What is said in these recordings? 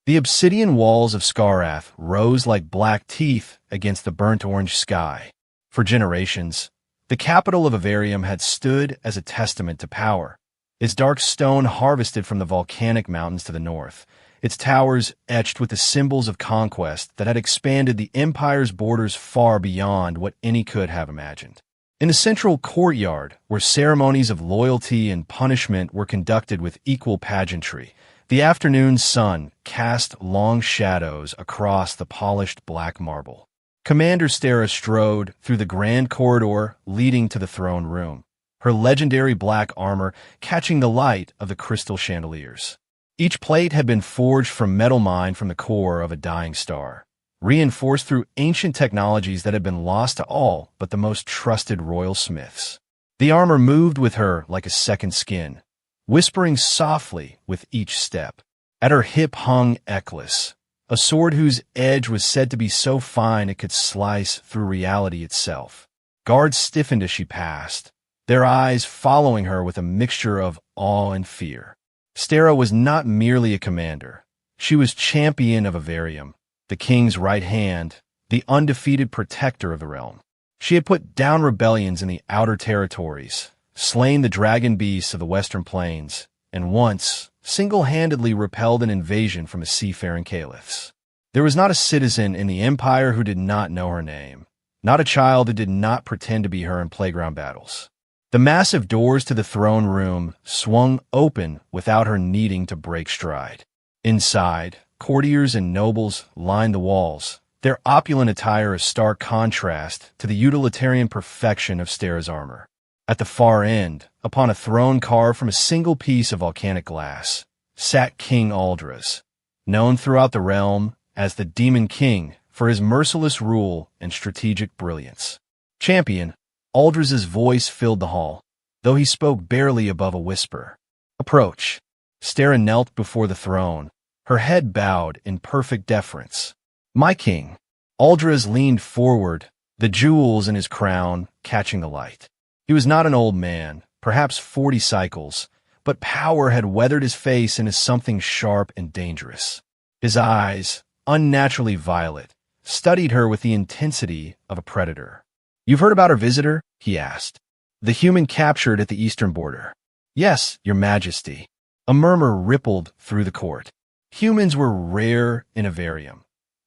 The obsidian walls of Skarath rose like black teeth against the burnt-orange sky. For generations, the capital of Avarium had stood as a testament to power, its dark stone harvested from the volcanic mountains to the north, its towers etched with the symbols of conquest that had expanded the empire's borders far beyond what any could have imagined. In the central courtyard, where ceremonies of loyalty and punishment were conducted with equal pageantry, the afternoon sun cast long shadows across the polished black marble. Commander Stera strode through the grand corridor leading to the throne room, her legendary black armor catching the light of the crystal chandeliers. Each plate had been forged from metal mined from the core of a dying star, reinforced through ancient technologies that had been lost to all but the most trusted royal smiths. The armor moved with her like a second skin, whispering softly with each step. At her hip hung Eklis, a sword whose edge was said to be so fine it could slice through reality itself. Guards stiffened as she passed, their eyes following her with a mixture of awe and fear. Stera was not merely a commander. She was champion of Avarium, the king's right hand, the undefeated protector of the realm. She had put down rebellions in the outer territories, slain the dragon beasts of the western plains, and once single-handedly repelled an invasion from the seafaring caliphs. There was not a citizen in the empire who did not know her name, not a child who did not pretend to be her in playground battles. The massive doors to the throne room swung open without her needing to break stride. Inside, courtiers and nobles lined the walls, their opulent attire a stark contrast to the utilitarian perfection of Stera's armor. At the far end, upon a throne carved from a single piece of volcanic glass, sat King Aldras, known throughout the realm as the Demon King for his merciless rule and strategic brilliance. Champion, Aldras's voice filled the hall, though he spoke barely above a whisper. Approach. Stera knelt before the throne, her head bowed in perfect deference. My king. Aldras leaned forward, the jewels in his crown catching the light. He was not an old man, perhaps 40 cycles, but power had weathered his face into something sharp and dangerous. His eyes, unnaturally violet, studied her with the intensity of a predator. You've heard about our visitor? He asked. The human captured at the eastern border. Yes, your majesty. A murmur rippled through the court. Humans were rare in Avarium.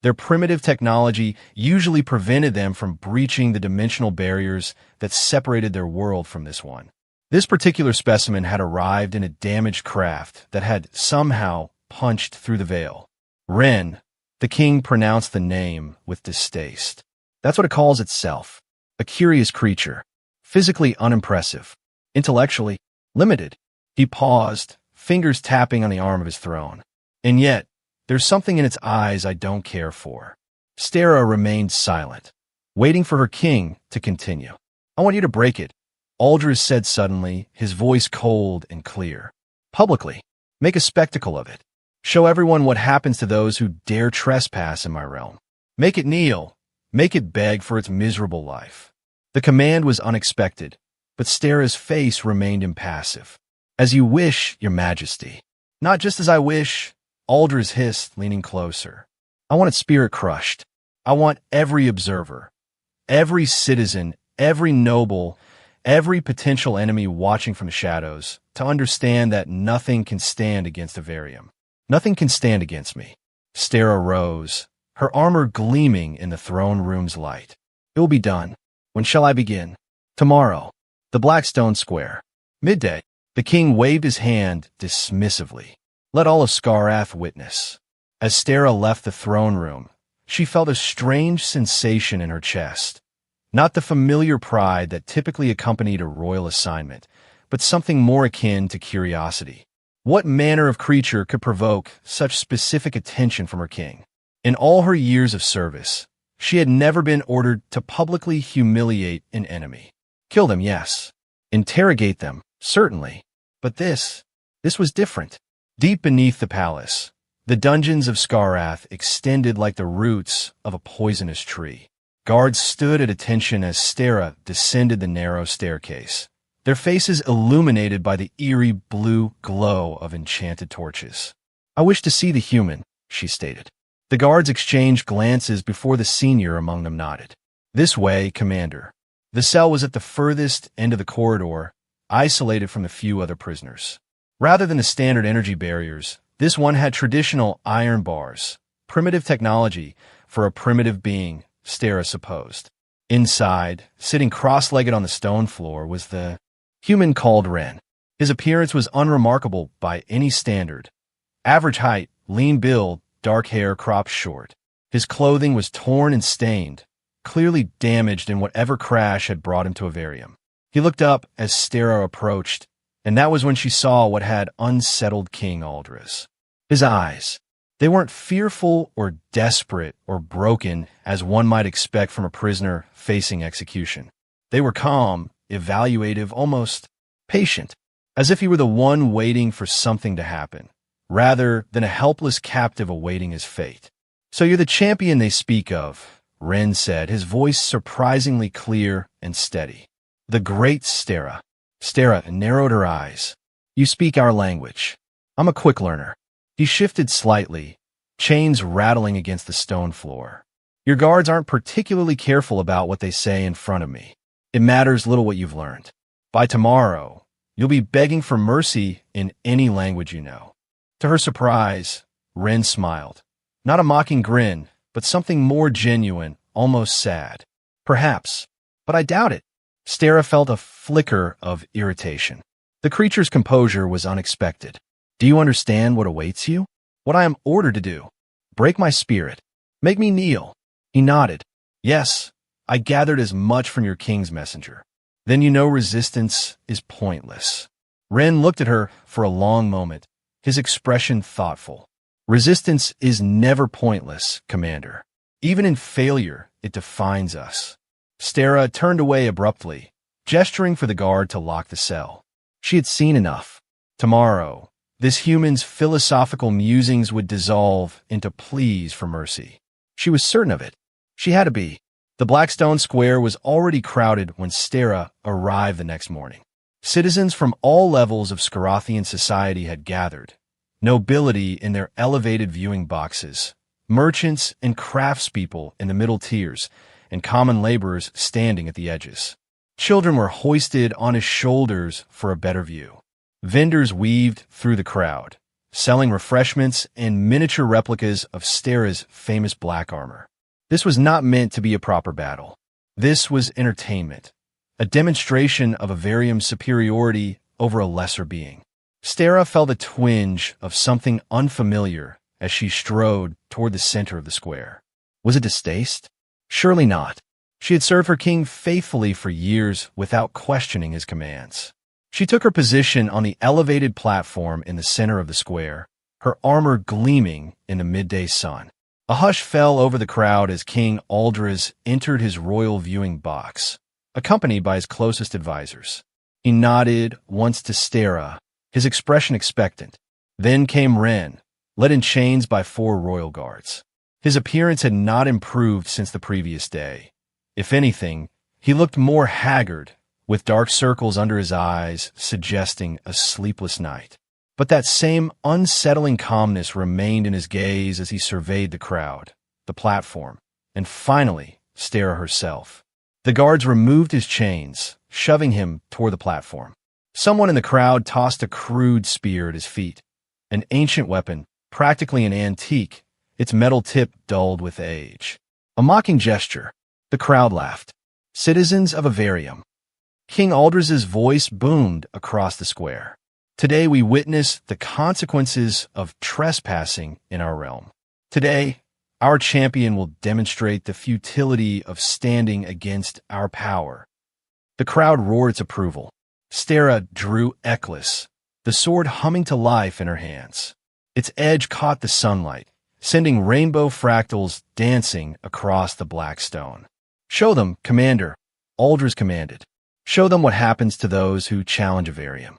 Their primitive technology usually prevented them from breaching the dimensional barriers that separated their world from this one. This particular specimen had arrived in a damaged craft that had somehow punched through the veil. Ren, the king pronounced the name with distaste. That's what it calls itself. A curious creature, physically unimpressive, intellectually limited. He paused, fingers tapping on the arm of his throne. And yet, there's something in its eyes I don't care for. Stera remained silent, waiting for her king to continue. I want you to break it, Aldras said suddenly, his voice cold and clear. Publicly, make a spectacle of it. Show everyone what happens to those who dare trespass in my realm. Make it kneel, make it beg for its miserable life. The command was unexpected, but Stera's face remained impassive. As you wish, your majesty. Not just as I wish, Aldras hissed, leaning closer. I want its spirit crushed. I want every observer, every citizen, every noble, every potential enemy watching from the shadows to understand that nothing can stand against Avarium. Nothing can stand against me. Stera rose, her armor gleaming in the throne room's light. It will be done. When shall I begin? Tomorrow. The Blackstone Square. Midday. The king waved his hand dismissively. Let all of Skarath witness. As Stera left the throne room, she felt a strange sensation in her chest. Not the familiar pride that typically accompanied a royal assignment, but something more akin to curiosity. What manner of creature could provoke such specific attention from her king? In all her years of service, she had never been ordered to publicly humiliate an enemy. Kill them, yes. Interrogate them, certainly. But this was different. Deep beneath the palace, the dungeons of Skarath extended like the roots of a poisonous tree. Guards stood at attention as Stera descended the narrow staircase, their faces illuminated by the eerie blue glow of enchanted torches. I wish to see the human, she stated. The guards exchanged glances before the senior among them nodded. This way, Commander. The cell was at the furthest end of the corridor, isolated from the few other prisoners. Rather than the standard energy barriers, this one had traditional iron bars, primitive technology for a primitive being, Stera supposed. Inside, sitting cross-legged on the stone floor, was the human called Ren. His appearance was unremarkable by any standard. Average height, lean build, dark hair cropped short. His clothing was torn and stained, clearly damaged in whatever crash had brought him to Avarium. He looked up as Stera approached, and that was when she saw what had unsettled King Aldris. His eyes. They weren't fearful or desperate or broken as one might expect from a prisoner facing execution. They were calm, evaluative, almost patient, as if he were the one waiting for something to happen, rather than a helpless captive awaiting his fate. "So you're the champion they speak of," Ren said, his voice surprisingly clear and steady. "The great Stera." Stera narrowed her eyes. "You speak our language. I'm a quick learner." He shifted slightly, chains rattling against the stone floor. "Your guards aren't particularly careful about what they say in front of me. It matters little what you've learned. By tomorrow, you'll be begging for mercy in any language you know." To her surprise, Ren smiled. Not a mocking grin, but something more genuine, almost sad. "Perhaps, but I doubt it." Stera felt a flicker of irritation. The creature's composure was unexpected. "Do you understand what awaits you? What I am ordered to do? Break my spirit. Make me kneel." He nodded. "Yes, I gathered as much from your king's messenger." "Then you know resistance is pointless." Ren looked at her for a long moment, his expression thoughtful. "Resistance is never pointless, Commander. Even in failure, it defines us." Stera turned away abruptly, gesturing for the guard to lock the cell. She had seen enough. Tomorrow, this human's philosophical musings would dissolve into pleas for mercy. She was certain of it. She had to be. The Blackstone Square was already crowded when Stera arrived the next morning. Citizens from all levels of Scarathian society had gathered, nobility in their elevated viewing boxes, merchants and craftspeople in the middle tiers, and common laborers standing at the edges. Children were hoisted on his shoulders for a better view. Vendors weaved through the crowd, selling refreshments and miniature replicas of Stera's famous black armor. This was not meant to be a proper battle. This was entertainment, a demonstration of Avarium's superiority over a lesser being. Stera felt a twinge of something unfamiliar as she strode toward the center of the square. Was it distaste? Surely not. She had served her king faithfully for years without questioning his commands. She took her position on the elevated platform in the center of the square, her armor gleaming in the midday sun. A hush fell over the crowd as King Aldris entered his royal viewing box, accompanied by his closest advisors. He nodded once to Stera, his expression expectant. Then came Ren, led in chains by 4 royal guards. His appearance had not improved since the previous day. If anything, he looked more haggard, with dark circles under his eyes suggesting a sleepless night. But that same unsettling calmness remained in his gaze as he surveyed the crowd, the platform, and finally, Stera herself. The guards removed his chains, shoving him toward the platform. Someone in the crowd tossed a crude spear at his feet, an ancient weapon, practically an antique, its metal tip dulled with age. A mocking gesture. The crowd laughed. "Citizens of Avarium." King Aldris's voice boomed across the square. "Today we witness the consequences of trespassing in our realm. Today, our champion will demonstrate the futility of standing against our power." The crowd roared its approval. Stera drew Eklis, the sword humming to life in her hands. Its edge caught the sunlight, sending rainbow fractals dancing across the black stone. "Show them, Commander," Aldris commanded. "Show them what happens to those who challenge Avarium."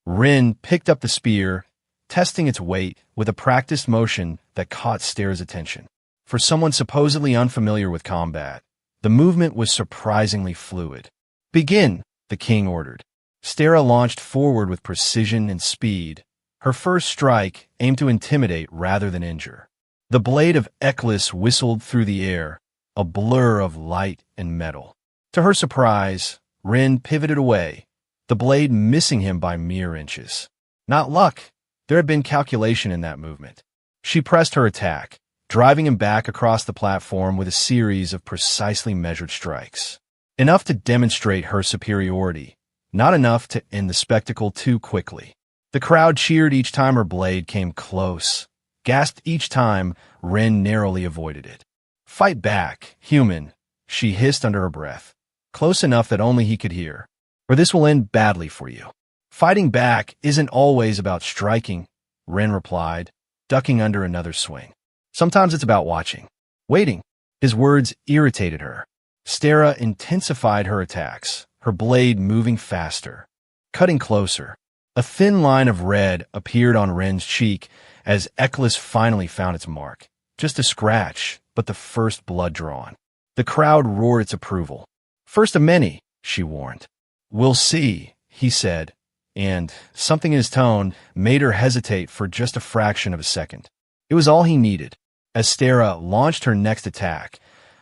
Rin picked up the spear, testing its weight with a practiced motion that caught Stera's attention. For someone supposedly unfamiliar with combat, the movement was surprisingly fluid. "Begin," the king ordered. Stera launched forward with precision and speed, her first strike aimed to intimidate rather than injure. The blade of Eccles whistled through the air, a blur of light and metal. To her surprise, Rin pivoted away, the blade missing him by mere inches. Not luck. There had been calculation in that movement. She pressed her attack, driving him back across the platform with a series of precisely measured strikes. Enough to demonstrate her superiority, not enough to end the spectacle too quickly. The crowd cheered each time her blade came close, gasped each time Rin narrowly avoided it. "Fight back, human," she hissed under her breath, close enough that only he could hear, "or this will end badly for you." "Fighting back isn't always about striking," Rin replied, ducking under another swing. "Sometimes it's about watching, waiting." His words irritated her. Stera intensified her attacks, her blade moving faster, cutting closer. A thin line of red appeared on Ren's cheek as Eccles finally found its mark. Just a scratch, but the first blood drawn. The crowd roared its approval. "First of many," she warned. "We'll see," he said, and something in his tone made her hesitate for just a fraction of a second. It was all he needed. As Stera launched her next attack,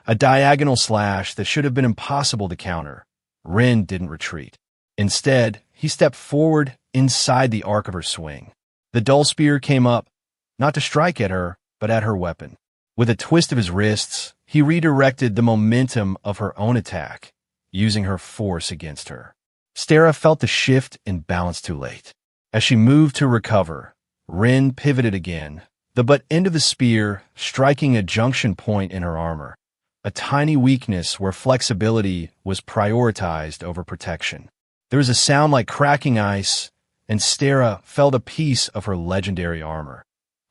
a diagonal slash that should have been impossible to counter, Rin didn't retreat. Instead, he stepped forward inside the arc of her swing. The dull spear came up, not to strike at her, but at her weapon. With a twist of his wrists, he redirected the momentum of her own attack, using her force against her. Stera felt the shift in balance too late. As she moved to recover, Rin pivoted again, the butt end of the spear striking a junction point in her armor, a tiny weakness where flexibility was prioritized over protection. There was a sound like cracking ice, and Stera felt a piece of her legendary armor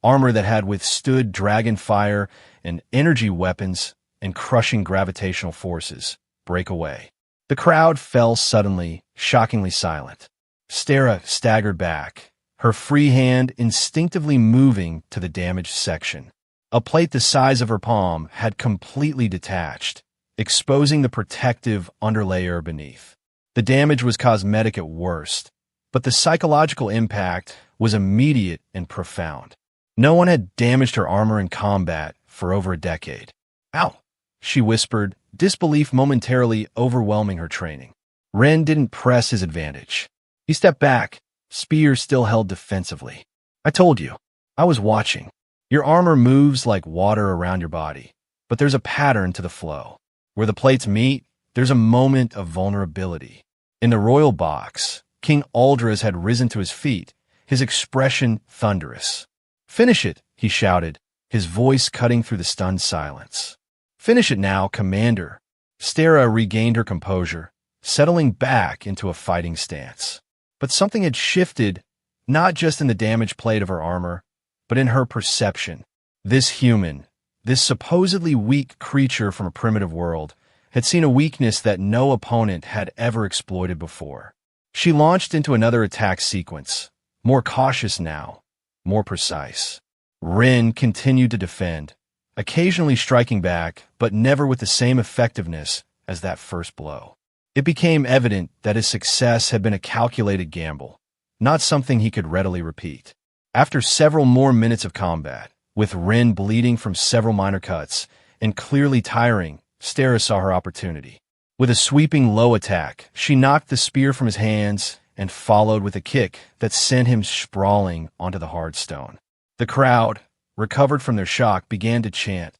that had withstood dragon fire and energy weapons and crushing gravitational forces, break away. The crowd fell suddenly, shockingly silent. Stera staggered back, her free hand instinctively moving to the damaged section. A plate the size of her palm had completely detached, exposing the protective underlayer beneath. The damage was cosmetic at worst, but the psychological impact was immediate and profound. No one had damaged her armor in combat for over a decade. "Ow," she whispered, disbelief momentarily overwhelming her training. Ren didn't press his advantage. He stepped back, spear still held defensively. "I told you. I was watching. Your armor moves like water around your body, but there's a pattern to the flow. Where the plates meet, there's a moment of vulnerability." In the royal box, King Aldras had risen to his feet, his expression thunderous. "Finish it," he shouted, his voice cutting through the stunned silence. "Finish it now, Commander." Stera regained her composure, settling back into a fighting stance. But something had shifted, not just in the damaged plate of her armor, but in her perception. This human, this supposedly weak creature from a primitive world, had seen a weakness that no opponent had ever exploited before. She launched into another attack sequence, more cautious now, more precise. Rin continued to defend, occasionally striking back, but never with the same effectiveness as that first blow. It became evident that his success had been a calculated gamble, not something he could readily repeat. After several more minutes of combat, with Rin bleeding from several minor cuts and clearly tiring, Stera saw her opportunity. With a sweeping low attack, she knocked the spear from his hands and followed with a kick that sent him sprawling onto the hard stone. The crowd, recovered from their shock, began to chant,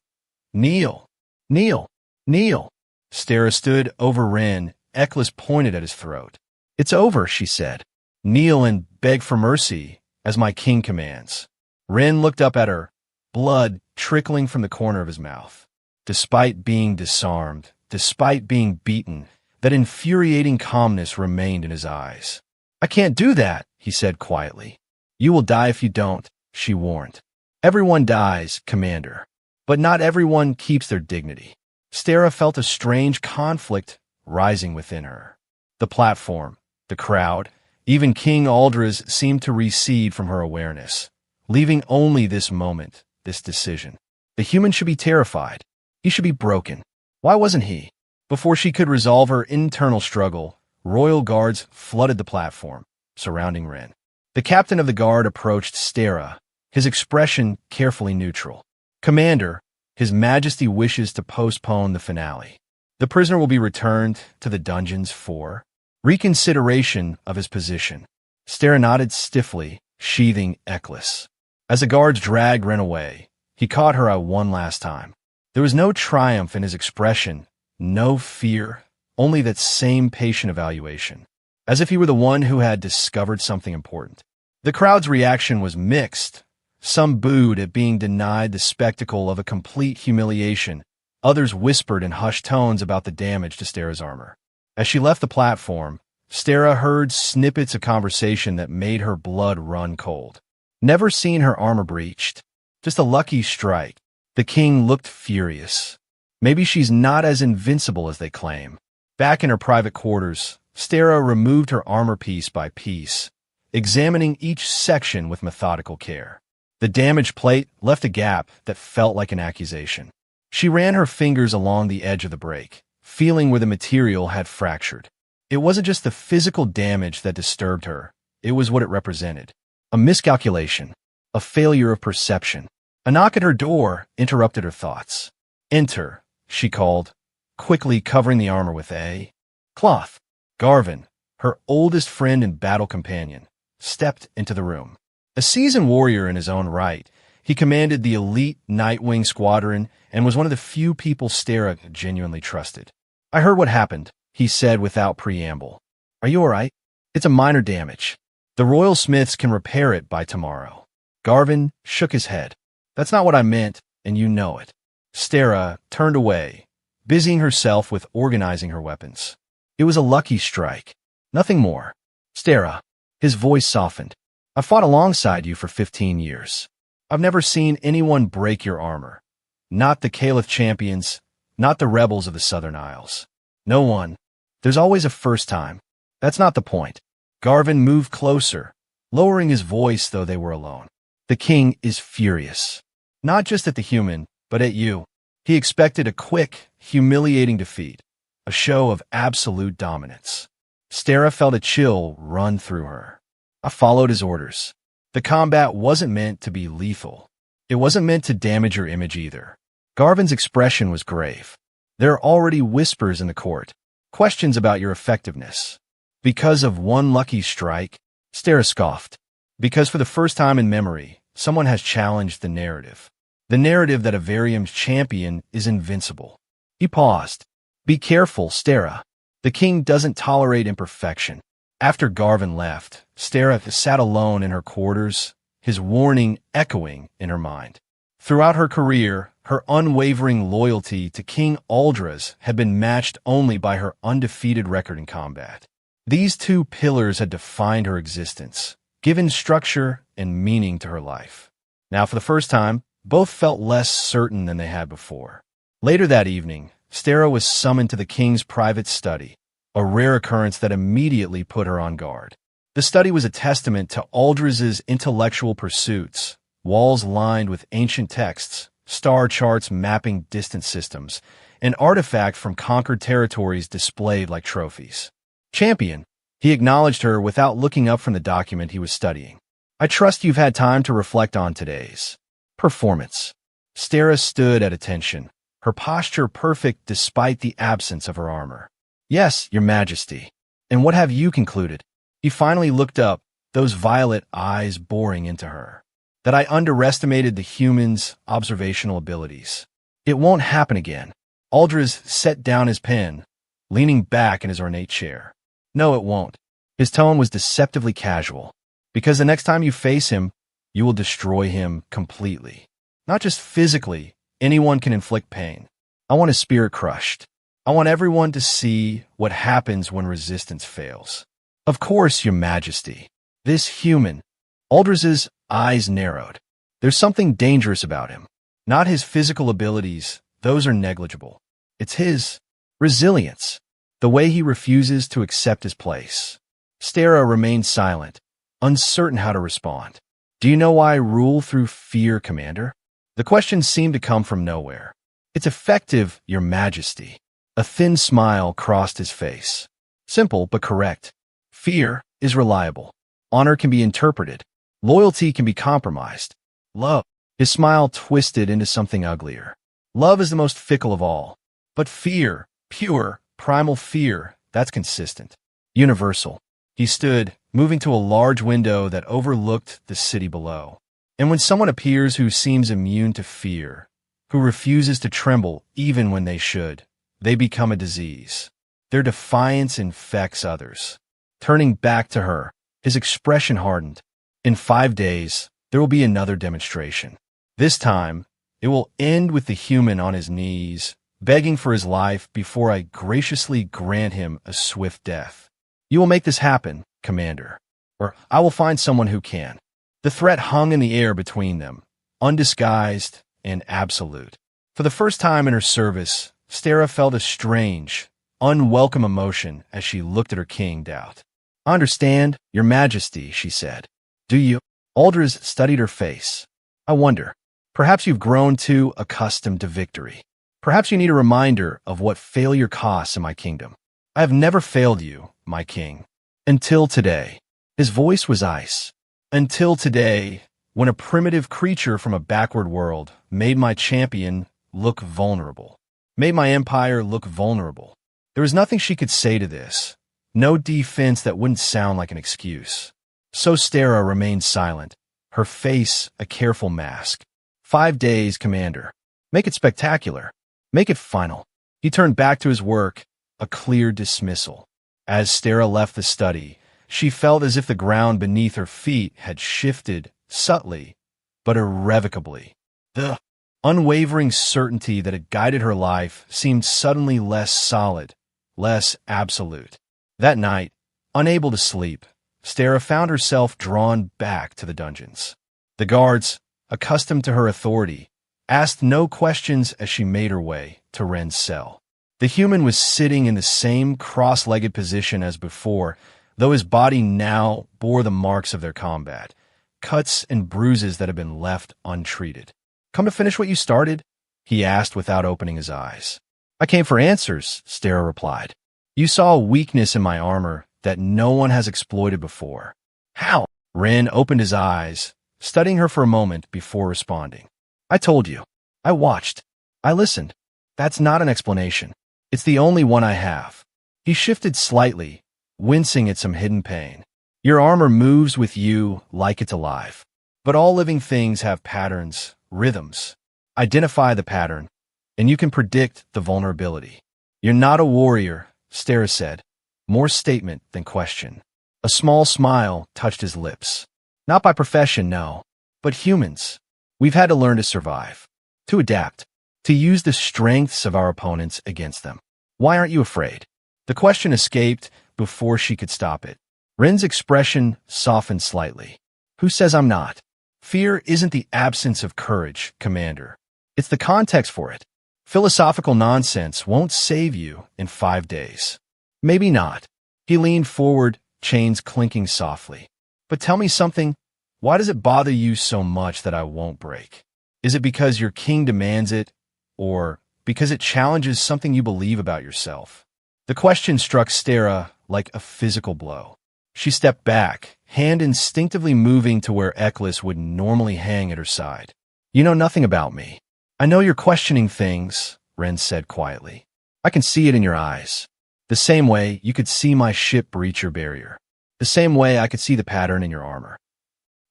"Kneel! Kneel! Kneel!" Stera stood over Rin. Eccles pointed at his throat. "It's over," she said. "Kneel and beg for mercy, as my king commands." Rin looked up at her, blood trickling from the corner of his mouth. Despite being disarmed, despite being beaten, that infuriating calmness remained in his eyes. "I can't do that," he said quietly. "You will die if you don't," she warned. "Everyone dies, Commander, but not everyone keeps their dignity." Stera felt a strange conflict rising within her. The platform, the crowd, even King Aldras seemed to recede from her awareness, leaving only this moment, this decision. The human should be terrified. He should be broken. Why wasn't he? Before she could resolve her internal struggle, royal guards flooded the platform, surrounding Rin. The captain of the guard approached Stera, his expression carefully neutral. Commander, His Majesty wishes to postpone the finale. The prisoner will be returned to the dungeons for reconsideration of his position. Stera nodded stiffly, sheathing Eccles. As the guards dragged Ren away, he caught her eye one last time. There was no triumph in his expression, no fear, only that same patient evaluation, as if he were the one who had discovered something important. The crowd's reaction was mixed. Some booed at being denied the spectacle of a complete humiliation. Others whispered in hushed tones about the damage to Stera's armor. As she left the platform, Stera heard snippets of conversation that made her blood run cold. Never seen her armor breached. Just a lucky strike. The king looked furious. Maybe she's not as invincible as they claim. Back in her private quarters, Stera removed her armor piece by piece, examining each section with methodical care. The damaged plate left a gap that felt like an accusation. She ran her fingers along the edge of the break, feeling where the material had fractured. It wasn't just the physical damage that disturbed her, it was what it represented. A miscalculation, a failure of perception. A knock at her door interrupted her thoughts. "Enter," she called, quickly covering the armor with a cloth. Garvin, her oldest friend and battle companion, stepped into the room. A seasoned warrior in his own right, he commanded the elite Nightwing Squadron and was one of the few people Stera genuinely trusted. "I heard what happened," he said without preamble. "Are you all right?" "It's a minor damage. The Royal Smiths can repair it by tomorrow." Garvin shook his head. "That's not what I meant, and you know it." Stera turned away, busying herself with organizing her weapons. "It was a lucky strike. Nothing more." "Stera," his voice softened. "I fought alongside you for 15 years. I've never seen anyone break your armor. Not the Caliph champions, not the rebels of the Southern Isles. No one. There's always a first time. That's not the point." Garvin moved closer, lowering his voice though they were alone. "The king is furious. Not just at the human, but at you. He expected a quick, humiliating defeat, a show of absolute dominance." Stera felt a chill run through her. "I followed his orders. The combat wasn't meant to be lethal. It wasn't meant to damage your image either." Garvin's expression was grave. "There are already whispers in the court, questions about your effectiveness. Because of one lucky strike?" Stera scoffed. "Because for the first time in memory, someone has challenged the narrative. The narrative that a Varium's champion is invincible." He paused. "Be careful, Stera. The king doesn't tolerate imperfection." After Garvin left, Stera sat alone in her quarters, his warning echoing in her mind. Throughout her career, her unwavering loyalty to King Aldras had been matched only by her undefeated record in combat. These two pillars had defined her existence, given structure and meaning to her life. Now, for the first time, both felt less certain than they had before. Later that evening, Stera was summoned to the king's private study, a rare occurrence that immediately put her on guard. The study was a testament to Aldras's intellectual pursuits, walls lined with ancient texts, star charts mapping distant systems, and artifacts from conquered territories displayed like trophies. "Champion," he acknowledged her without looking up from the document he was studying. "I trust you've had time to reflect on today's performance." Stera stood at attention, her posture perfect despite the absence of her armor. "Yes, Your Majesty. And what have you concluded?" He finally looked up, those violet eyes boring into her. "That I underestimated the human's observational abilities. It won't happen again." Aldras set down his pen, leaning back in his ornate chair. "No, it won't." His tone was deceptively casual. "Because the next time you face him, you will destroy him completely. Not just physically, anyone can inflict pain. I want his spirit crushed. I want everyone to see what happens when resistance fails." "Of course, Your Majesty. This human." Aldras's eyes narrowed. "There's something dangerous about him. Not his physical abilities, those are negligible. It's his resilience. The way he refuses to accept his place." Stera remained silent, uncertain how to respond. "Do you know why I rule through fear, Commander?" The question seemed to come from nowhere. "It's effective, Your Majesty." A thin smile crossed his face. "Simple but correct. Fear is reliable. Honor can be interpreted. Loyalty can be compromised. Love His smile twisted into something uglier. Love is the most fickle of all. But fear, pure, primal fear, that's consistent. Universal. He stood, moving to a large window that overlooked the city below. And when someone appears who seems immune to fear, who refuses to tremble even when they should, they become a disease. Their defiance infects others. Turning back to her, his expression hardened. In 5 days, there will be another demonstration. This time, it will end with the human on his knees, begging for his life before I graciously grant him a swift death. You will make this happen, Commander, or I will find someone who can. The threat hung in the air between them, undisguised and absolute. For the first time in her service, Stara felt a strange, unwelcome emotion as she looked at her king, Doubt. I understand, Your Majesty, she said. Do you? Aldris studied her face. I wonder. Perhaps you've grown too accustomed to victory. Perhaps you need a reminder of what failure costs in my kingdom. I have never failed you, my king. Until today. His voice was ice. Until today, when a primitive creature from a backward world made my champion look vulnerable. Made my empire look vulnerable. There was nothing she could say to this. No defense that wouldn't sound like an excuse. So Stara remained silent, her face a careful mask. 5 days, Commander. Make it spectacular. Make it final. He turned back to his work, a clear dismissal. As Stara left the study, she felt as if the ground beneath her feet had shifted, subtly, but irrevocably. The unwavering certainty that had guided her life seemed suddenly less solid, less absolute. That night, unable to sleep, Stara found herself drawn back to the dungeons. The guards, accustomed to her authority, asked no questions as she made her way to Ren's cell. The human was sitting in the same cross-legged position as before, though his body now bore the marks of their combat, cuts and bruises that had been left untreated. Come to finish what you started? He asked without opening his eyes. I came for answers, Stara replied. You saw a weakness in my armor that no one has exploited before. How? Ren opened his eyes, studying her for a moment before responding. I told you. I watched. I listened. That's not an explanation. It's the only one I have. He shifted slightly, wincing at some hidden pain. Your armor moves with you like it's alive. But all living things have patterns, rhythms. Identify the pattern, and you can predict the vulnerability. You're not a warrior, Stara said, more statement than question. A small smile touched his lips. Not by profession, no, but humans. We've had to learn to survive, to adapt, to use the strengths of our opponents against them. Why aren't you afraid? The question escaped before she could stop it. Ren's expression softened slightly. Who says I'm not? Fear isn't the absence of courage, Commander. It's the context for it. Philosophical nonsense won't save you in 5 days. Maybe not. He leaned forward, chains clinking softly. But tell me something. Why does it bother you so much that I won't break? Is it because your king demands it, or because it challenges something you believe about yourself? The question struck Stara like a physical blow. She stepped back, hand instinctively moving to where Eklis would normally hang at her side. You know nothing about me. I know you're questioning things, Ren said quietly. I can see it in your eyes. The same way you could see my ship breach your barrier. The same way I could see the pattern in your armor.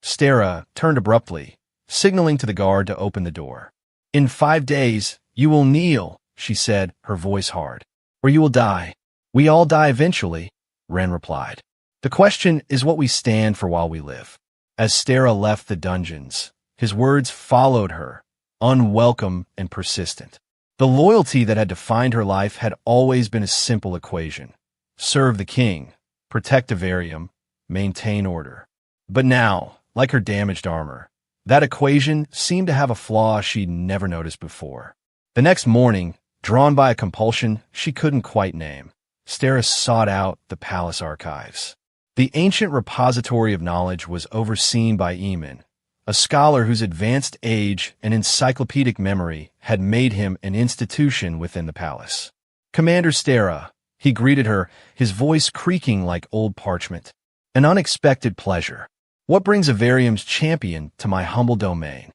Stara turned abruptly, signaling to the guard to open the door. In 5 days, you will kneel, she said, her voice hard. Or you will die. We all die eventually, Ren replied. The question is what we stand for while we live. As Stara left the dungeons, his words followed her, unwelcome and persistent. The loyalty that had defined her life had always been a simple equation. Serve the king, protect Avarium, maintain order. But now, like her damaged armor, that equation seemed to have a flaw she'd never noticed before. The next morning, drawn by a compulsion she couldn't quite name, Stara sought out the palace archives. The ancient repository of knowledge was overseen by Eamon, a scholar whose advanced age and encyclopedic memory had made him an institution within the palace. Commander Stara, he greeted her, his voice creaking like old parchment. An unexpected pleasure. What brings Avarium's champion to my humble domain?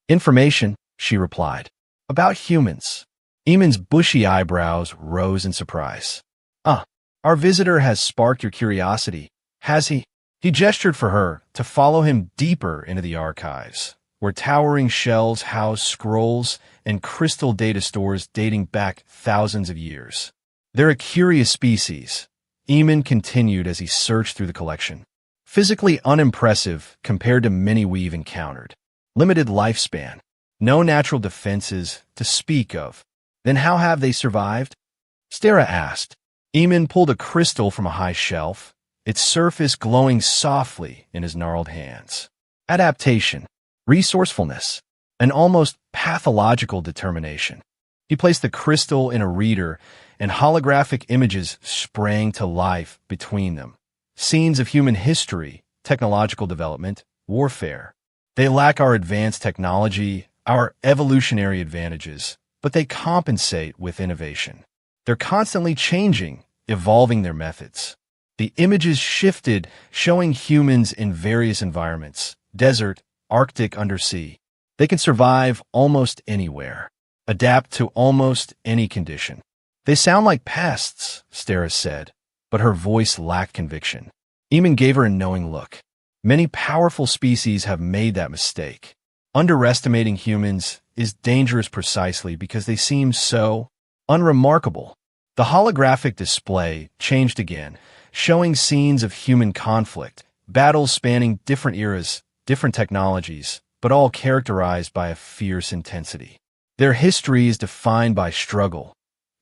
Information, she replied. About humans. Eamon's bushy eyebrows rose in surprise. Ah, our visitor has sparked your curiosity, has he? He gestured for her to follow him deeper into the archives, where towering shelves house scrolls and crystal data stores dating back thousands of years. They're a curious species, Eamon continued as he searched through the collection. Physically unimpressive compared to many we've encountered. Limited lifespan. No natural defenses to speak of. Then how have they survived? Stara asked. Eamon pulled a crystal from a high shelf, its surface glowing softly in his gnarled hands. Adaptation, resourcefulness, an almost pathological determination. He placed the crystal in a reader, and holographic images sprang to life between them. Scenes of human history, technological development, warfare. They lack our advanced technology, our evolutionary advantages, but they compensate with innovation. They're constantly changing, evolving their methods. The images shifted, showing humans in various environments, desert, Arctic, undersea. They can survive almost anywhere, adapt to almost any condition. They sound like pests, Stara said, but her voice lacked conviction. Eamon gave her a knowing look. Many powerful species have made that mistake. Underestimating humans is dangerous precisely because they seem so unremarkable. The holographic display changed again, showing scenes of human conflict, battles spanning different eras, different technologies, but all characterized by a fierce intensity. Their history is defined by struggle,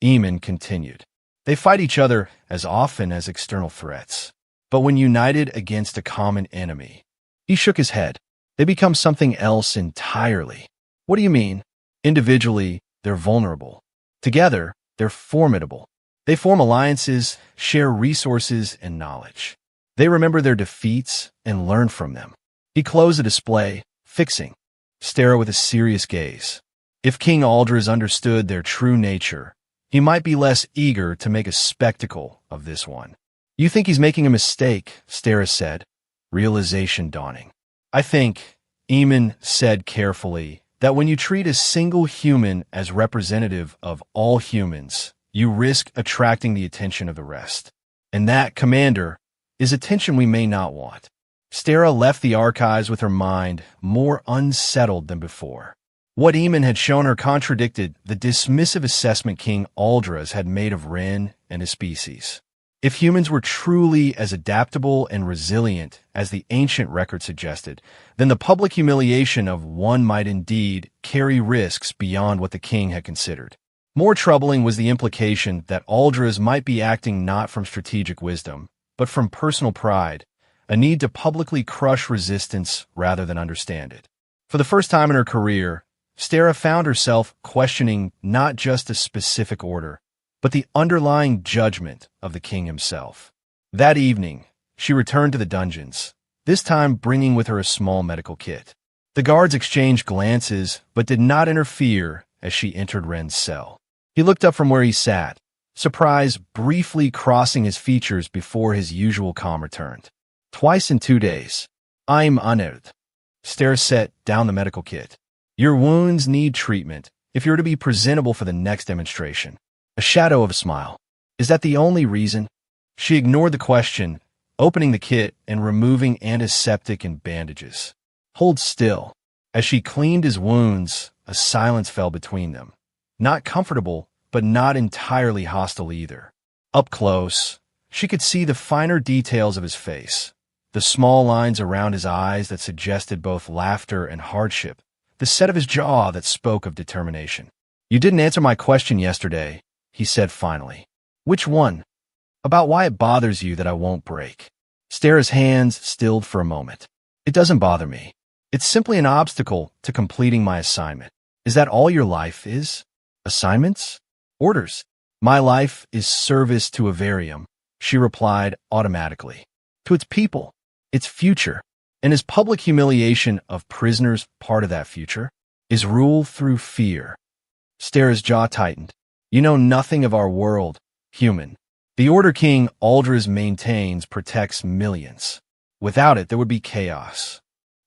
Eamon continued. They fight each other as often as external threats. But when united against a common enemy, he shook his head. They become something else entirely. What do you mean? Individually, they're vulnerable. Together, they're formidable. They form alliances, share resources and knowledge. They remember their defeats and learn from them. He closed the display, fixing Stara with a serious gaze. If King Aldras understood their true nature, he might be less eager to make a spectacle of this one. You think he's making a mistake, Stara said, realization dawning. I think, Eamon said carefully, that when you treat a single human as representative of all humans, you risk attracting the attention of the rest. And that, Commander, is attention we may not want. Stara left the archives with her mind more unsettled than before. What Eamon had shown her contradicted the dismissive assessment King Aldras had made of Ren and his species. If humans were truly as adaptable and resilient as the ancient record suggested, then the public humiliation of one might indeed carry risks beyond what the king had considered. More troubling was the implication that Aldras might be acting not from strategic wisdom, but from personal pride, a need to publicly crush resistance rather than understand it. For the first time in her career, Stara found herself questioning not just a specific order, but the underlying judgment of the king himself. That evening, she returned to the dungeons, this time bringing with her a small medical kit. The guards exchanged glances, but did not interfere as she entered Ren's cell. He looked up from where he sat, surprise briefly crossing his features before his usual calm returned. Twice in 2 days. I'm unnerved. Stara set down the medical kit. Your wounds need treatment if you're to be presentable for the next demonstration. A shadow of a smile. Is that the only reason? She ignored the question, opening the kit and removing antiseptic and bandages. Hold still. As she cleaned his wounds, a silence fell between them. Not comfortable, but not entirely hostile either. Up close, she could see the finer details of his face, the small lines around his eyes that suggested both laughter and hardship, the set of his jaw that spoke of determination. You didn't answer my question yesterday, he said finally. Which one? About why it bothers you that I won't break. Stara's hands stilled for a moment. It doesn't bother me. It's simply an obstacle to completing my assignment. Is that all your life is? Assignments? Orders. My life is service to Avarium, she replied automatically. To its people, its future. And is public humiliation of prisoners part of that future? Is rule through fear? Stara's jaw tightened. You know nothing of our world, human. The order King Aldras maintains protects millions. Without it, there would be chaos.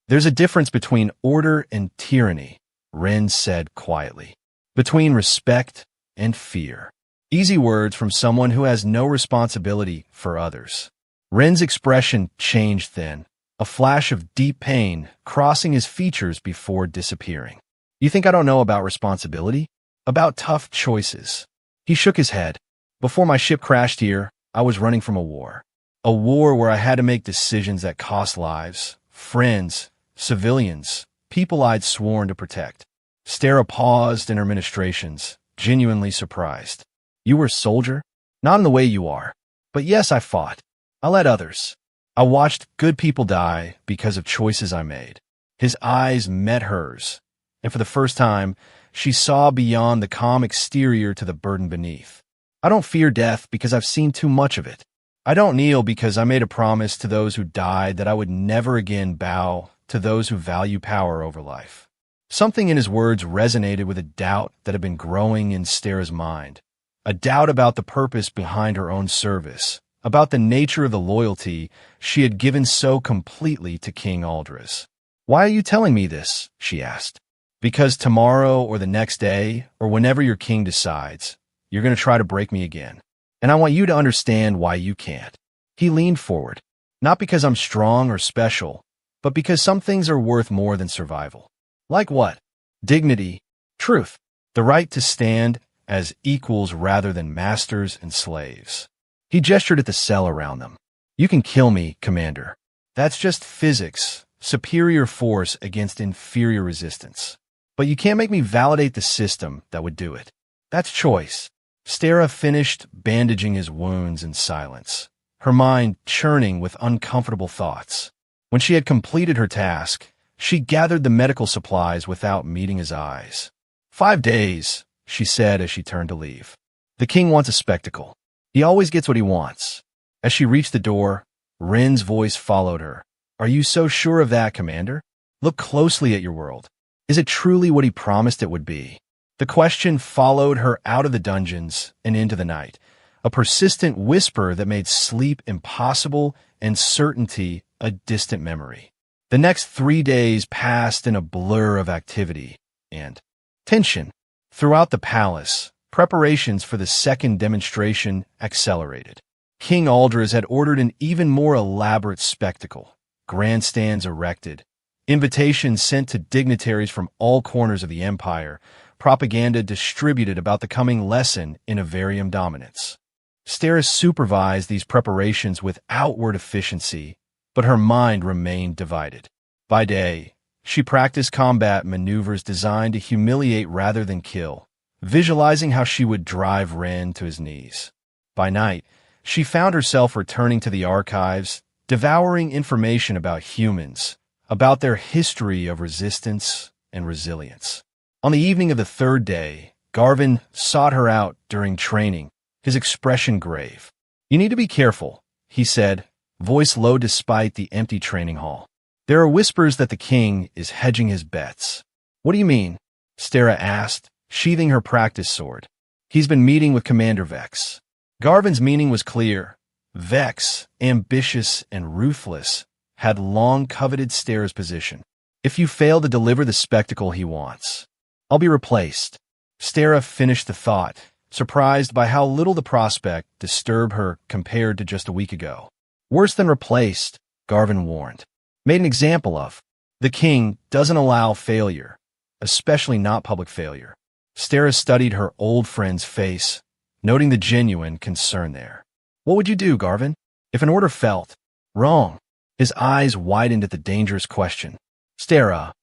There's a difference between order and tyranny, Ren said quietly. Between respect and fear. Easy words from someone who has no responsibility for others. Ren's expression changed then, a flash of deep pain crossing his features before disappearing. You think I don't know about responsibility? About tough choices? He shook his head. Before my ship crashed here, I was running from a war. A war where I had to make decisions that cost lives, friends, civilians, people I'd sworn to protect. Stara paused in her ministrations, genuinely surprised. You were a soldier? Not in the way you are. But yes, I fought. I led others. I watched good people die because of choices I made. His eyes met hers, and for the first time, she saw beyond the calm exterior to the burden beneath. I don't fear death because I've seen too much of it. I don't kneel because I made a promise to those who died that I would never again bow to those who value power over life. Something in his words resonated with a doubt that had been growing in Stara's mind. A doubt about the purpose behind her own service, about the nature of the loyalty she had given so completely to King Aldris. Why are you telling me this? She asked. Because tomorrow or the next day, or whenever your king decides, you're going to try to break me again. And I want you to understand why you can't. He leaned forward. Not because I'm strong or special, but because some things are worth more than survival. Like what? Dignity, truth, the right to stand as equals rather than masters and slaves. He gestured at the cell around them. You can kill me, Commander. That's just physics, superior force against inferior resistance. But you can't make me validate the system that would do it. That's choice. Stara finished bandaging his wounds in silence, her mind churning with uncomfortable thoughts. When she had completed her task, she gathered the medical supplies without meeting his eyes. 5 days, she said as she turned to leave. The king wants a spectacle. He always gets what he wants. As she reached the door, Ren's voice followed her. Are you so sure of that, Commander? Look closely at your world. Is it truly what he promised it would be? The question followed her out of the dungeons and into the night, a persistent whisper that made sleep impossible and certainty a distant memory. The next 3 days passed in a blur of activity and tension. Throughout the palace, preparations for the second demonstration accelerated. King Aldris had ordered an even more elaborate spectacle, grandstands erected, invitations sent to dignitaries from all corners of the empire, propaganda distributed about the coming lesson in Avarium dominance. Stara supervised these preparations with outward efficiency, but her mind remained divided. By day, she practiced combat maneuvers designed to humiliate rather than kill, visualizing how she would drive Ren to his knees. By night, she found herself returning to the archives, devouring information about humans, about their history of resistance and resilience. On the evening of the 3rd day, Garvin sought her out during training, his expression grave. You need to be careful, he said, voice low despite the empty training hall. There are whispers that the king is hedging his bets. What do you mean? Stara asked, sheathing her practice sword. He's been meeting with Commander Vex. Garvin's meaning was clear. Vex, ambitious and ruthless, had long coveted Stara's position. If you fail to deliver the spectacle he wants, I'll be replaced. Stara finished the thought, surprised by how little the prospect disturbed her compared to just a week ago. Worse than replaced, Garvin warned. Made an example of. The king doesn't allow failure, especially not public failure. Stara studied her old friend's face, noting the genuine concern there. What would you do, Garvin, if an order felt wrong? His eyes widened at the dangerous question. Stara,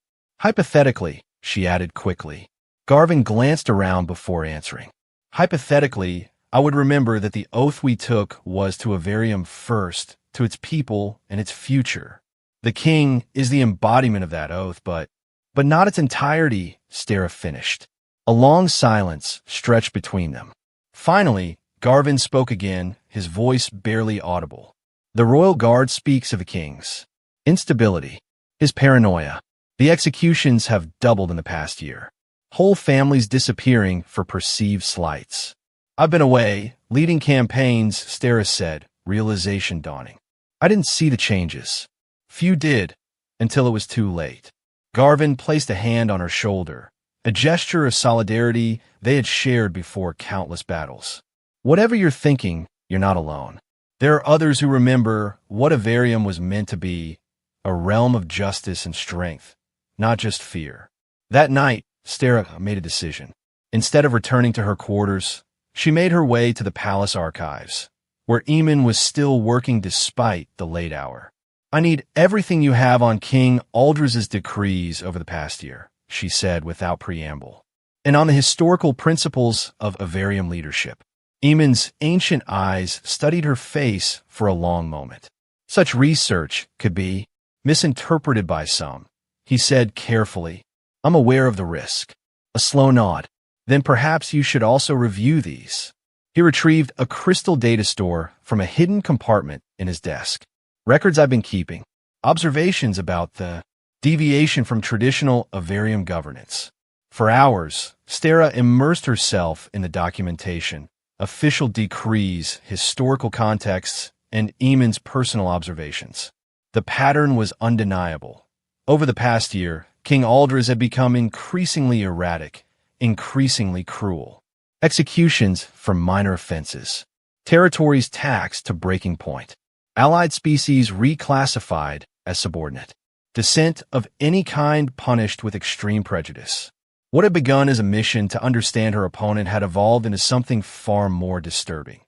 hypothetically, she added quickly. Garvin glanced around before answering. Hypothetically, I would remember that the oath we took was to Avarium first, to its people and its future. The king is the embodiment of that oath, but not its entirety, Stara finished. A long silence stretched between them. Finally, Garvin spoke again, his voice barely audible. The royal guard speaks of the king's instability, his paranoia. The executions have doubled in the past year. Whole families disappearing for perceived slights. I've been away, leading campaigns, Stara said, realization dawning. I didn't see the changes. Few did, until it was too late. Garvin placed a hand on her shoulder, a gesture of solidarity they had shared before countless battles. Whatever you're thinking, you're not alone. There are others who remember what Avarium was meant to be, a realm of justice and strength, not just fear. That night, Stera made a decision. Instead of returning to her quarters, she made her way to the palace archives, where Eamon was still working despite the late hour. "I need everything you have on King Aldris's decrees over the past year," she said without preamble, "and on the historical principles of Avarium leadership." Eamon's ancient eyes studied her face for a long moment. "Such research could be misinterpreted by some," he said carefully. "I'm aware of the risk." A slow nod. "Then perhaps you should also review these." He retrieved a crystal data store from a hidden compartment in his desk. "Records I've been keeping. Observations about the deviation from traditional Avarium governance." For hours, Stera immersed herself in the documentation, official decrees, historical contexts, and Eamon's personal observations. The pattern was undeniable. Over the past year, King Aldris had become increasingly erratic, increasingly cruel. Executions for minor offenses. Territories taxed to breaking point. Allied species reclassified as subordinate. Dissent of any kind punished with extreme prejudice. What had begun as a mission to understand her opponent had evolved into something far more disturbing.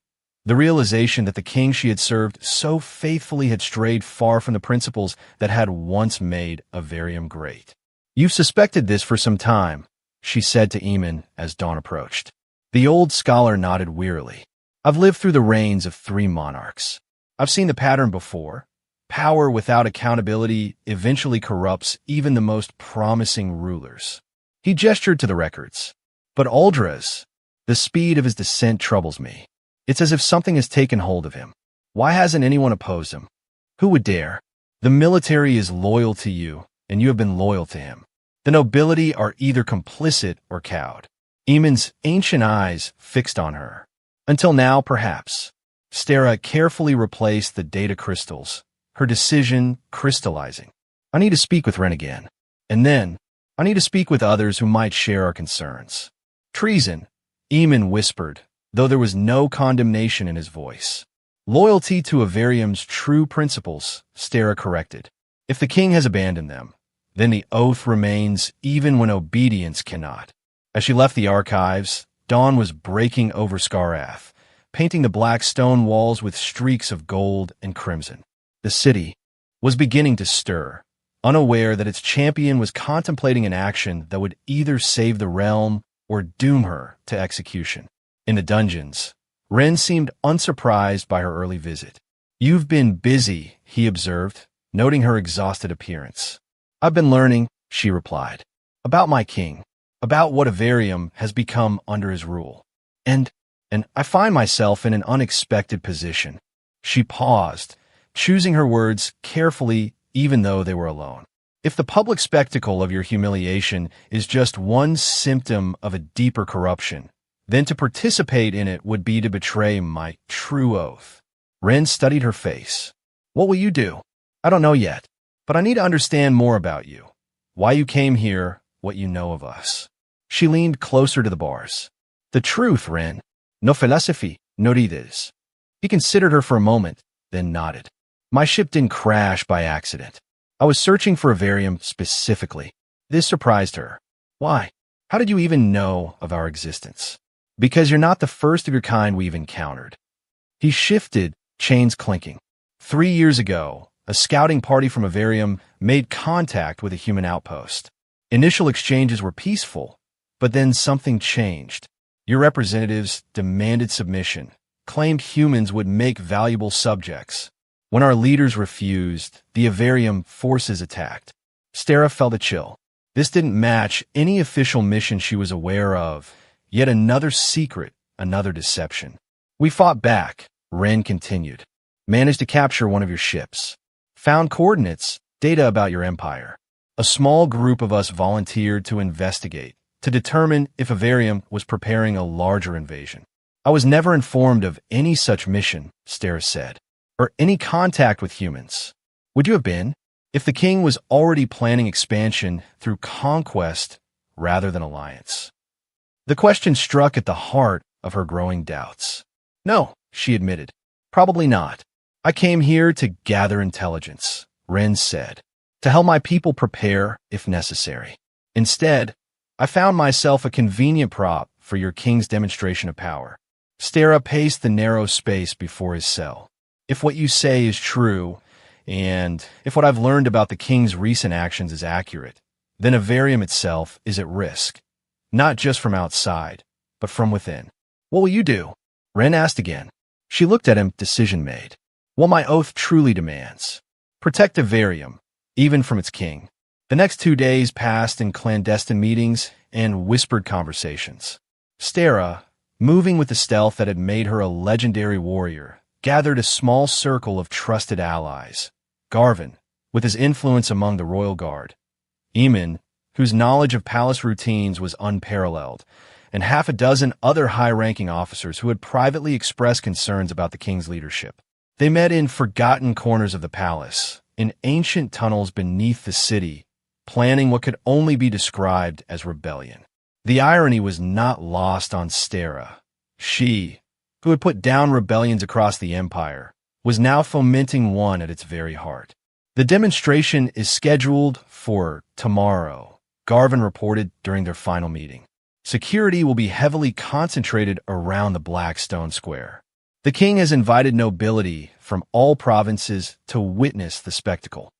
The realization that the king she had served so faithfully had strayed far from the principles that had once made Avarium great. "You've suspected this for some time," she said to Eamon as dawn approached. The old scholar nodded wearily. "I've lived through the reigns of 3 monarchs. I've seen the pattern before. Power without accountability eventually corrupts even the most promising rulers." He gestured to the records. "But Aldris, the speed of his descent troubles me. It's as if something has taken hold of him. Why hasn't anyone opposed him? Who would dare? The military is loyal to you, and you have been loyal to him. The nobility are either complicit or cowed." Eamon's ancient eyes fixed on her. "Until now, perhaps." Stera carefully replaced the data crystals, her decision crystallizing. "I need to speak with Ren again. And then, I need to speak with others who might share our concerns." "Treason," Eamon whispered, though there was no condemnation in his voice. "Loyalty to Avarium's true principles," Stera corrected. "If the king has abandoned them, then the oath remains even when obedience cannot." As she left the archives, dawn was breaking over Scarath, painting the black stone walls with streaks of gold and crimson. The city was beginning to stir, unaware that its champion was contemplating an action that would either save the realm or doom her to execution. In the dungeons, Ren seemed unsurprised by her early visit. "You've been busy," he observed, noting her exhausted appearance. "I've been learning," she replied, "about my king, about what Avarium has become under his rule. And I find myself in an unexpected position." She paused, choosing her words carefully even though they were alone. "If the public spectacle of your humiliation is just one symptom of a deeper corruption, then to participate in it would be to betray my true oath." Ren studied her face. "What will you do?" "I don't know yet, but I need to understand more about you. Why you came here, what you know of us." She leaned closer to the bars. "The truth, Ren. No philosophy, no rides." He considered her for a moment, then nodded. "My ship didn't crash by accident. I was searching for Avarium specifically." This surprised her. "Why? How did you even know of our existence?" "Because you're not the first of your kind we've encountered." He shifted, chains clinking. 3 years ago, a scouting party from Avarium made contact with a human outpost. Initial exchanges were peaceful, but then something changed. Your representatives demanded submission, claimed humans would make valuable subjects. When our leaders refused, the Avarium forces attacked. Stera felt a chill. This didn't match any official mission she was aware of. Yet another secret, another deception. "We fought back," Ren continued. "Managed to capture one of your ships. Found coordinates, data about your empire. A small group of us volunteered to investigate, to determine if Avarium was preparing a larger invasion. I was never informed of any such mission," Stera said, "or any contact with humans. Would you have been? If the king was already planning expansion through conquest, rather than alliance. The question struck at the heart of her growing doubts. No, she admitted. Probably not. I came here to gather intelligence, Ren said, to help my people prepare if necessary. Instead, I found myself a convenient prop for your king's demonstration of power. Stera paced the narrow space before his cell. If what you say is true, and if what I've learned about the king's recent actions is accurate, then Avarium itself is at risk, not just from outside, but from within. What will you do? Ren asked again. She looked at him, decision made. What my oath truly demands. Protect Avarium, even from its king. The next 2 days passed in clandestine meetings and whispered conversations. Stera, moving with the stealth that had made her a legendary warrior, gathered a small circle of trusted allies. Garvin, with his influence among the royal guard. Eamon, whose knowledge of palace routines was unparalleled, and half a dozen other high-ranking officers who had privately expressed concerns about the king's leadership. They met in forgotten corners of the palace, in ancient tunnels beneath the city, planning what could only be described as rebellion. The irony was not lost on Stera. She, who had put down rebellions across the empire, was now fomenting one at its very heart. The demonstration is scheduled for tomorrow, Garvin reported during their final meeting. Security will be heavily concentrated around the Blackstone Square. The king has invited nobility from all provinces to witness the spectacle,